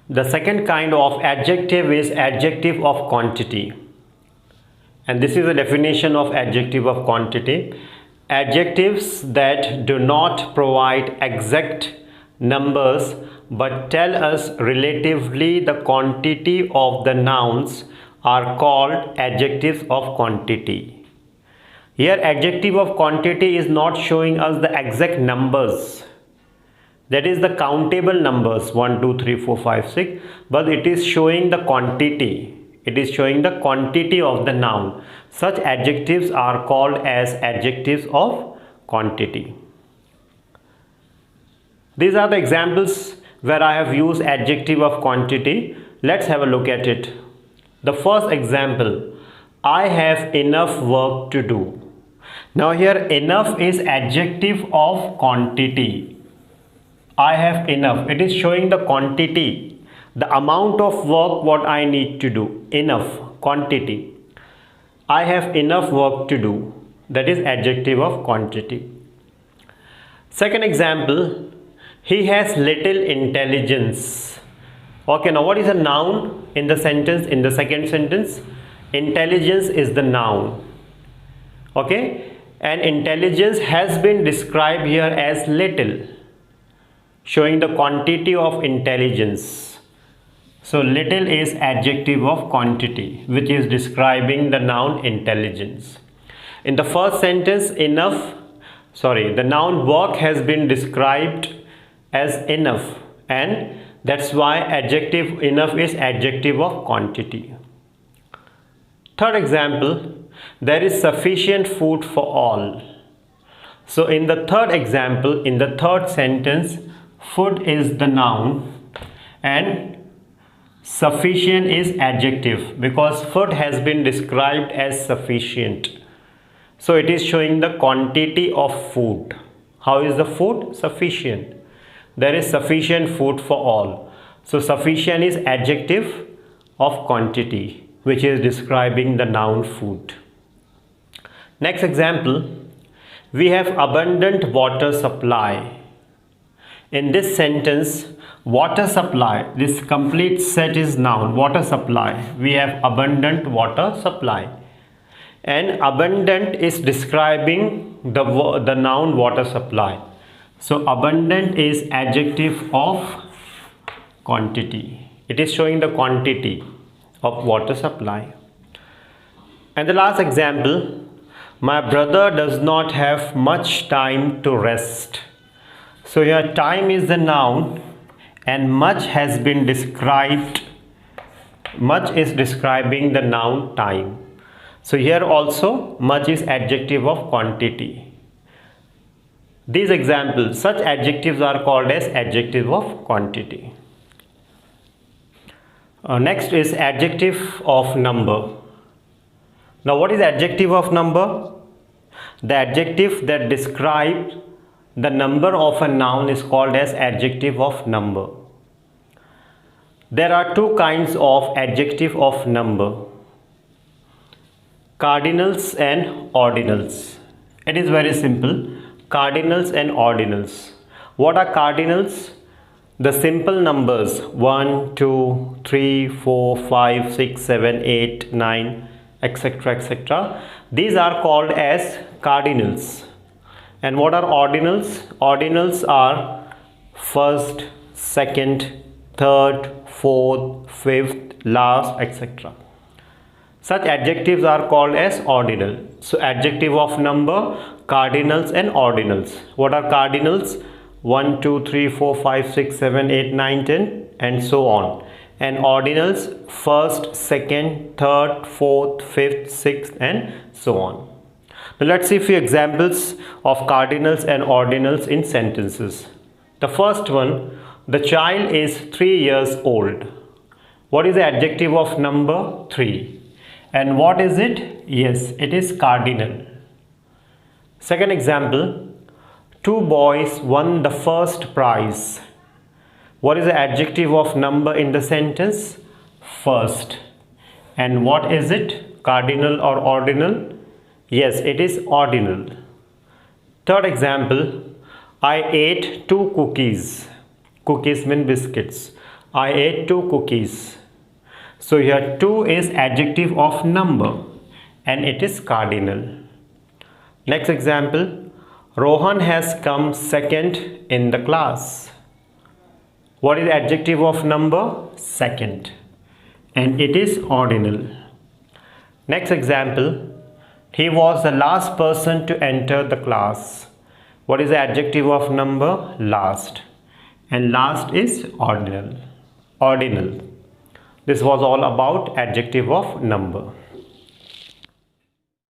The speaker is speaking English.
The second kind of adjective is adjective of quantity. And this is a definition of adjective of quantity. Adjectives that do not provide exact numbers but tell us relatively the quantity of the nouns are called adjectives of quantity. Here adjective of quantity is not showing us the exact numbers, that is the countable numbers 1 2 3 4 5 6, but it is showing the quantity. It is showing the quantity of the noun. Such adjectives are called as adjectives of quantity. These are the examples where I have used adjective of quantity. Let's have a look at it. The first example, I have enough work to do. Now here enough is adjective of quantity. I have enough. It is showing the quantity, the amount of work what I need to do. Enough, quantity. I have enough work to do. That is adjective of quantity. Second example, he has little intelligence. Okay, now what is a noun in the sentence? In the second sentence, intelligence is the noun. Okay, and intelligence has been described here as little, showing the quantity of intelligence. So little is adjective of quantity, which is describing the noun intelligence. In the first sentence, the noun work has been described as enough, and that's why adjective enough is adjective of quantity. Third example, there is sufficient food for all. So in the third example, in the third sentence, food is the noun and sufficient is adjective, because food has been described as sufficient. So it is showing the quantity of food. How is the food? Sufficient. There is sufficient food for all. So sufficient is adjective of quantity, which is describing the noun food. Next example, we have abundant water supply. In this sentence, water supply, this complete set is noun, water supply. We have abundant water supply. And abundant is describing the noun water supply. So abundant is adjective of quantity. It is showing the quantity of water supply. And the last example, my brother does not have much time to rest. So here time is the noun and much has been described. Much is describing the noun time. So here also much is adjective of quantity. These examples, such adjectives are called as adjective of quantity. Next is adjective of number. Now what is adjective of number? The adjective that describes the number of a noun is called as adjective of number. There are two kinds of adjective of number: cardinals and ordinals. It is very simple. Cardinals and ordinals. What are cardinals? The simple numbers 1, 2, 3, 4, 5, 6, 7, 8, 9, etc. etc. These are called as cardinals. And what are ordinals? Ordinals are first, second, third, fourth, fifth, last, etc. Such adjectives are called as ordinal. So adjective of number, cardinals and ordinals. What are cardinals? 1, 2, 3, 4, 5, 6, 7, 8, 9, 10 and so on. And ordinals first, second, third, fourth, fifth, sixth and so on. Now let's see a few examples of cardinals and ordinals in sentences. The first one, the child is 3 years old. What is the adjective of number? 3. And what is it? Yes, it is cardinal. Second example, 2 boys won the first prize. What is the adjective of number in the sentence? First. And what is it? Cardinal or ordinal? Yes, it is ordinal. Third example, I ate 2 cookies. Cookies mean biscuits. I ate 2 cookies. So here 2 is adjective of number and it is cardinal. Next example, Rohan has come second in the class. What is adjective of number? Second. And it is ordinal. Next example, he was the last person to enter the class. What is the adjective of number? Last. And last is ordinal. Ordinal. This was all about adjective of number.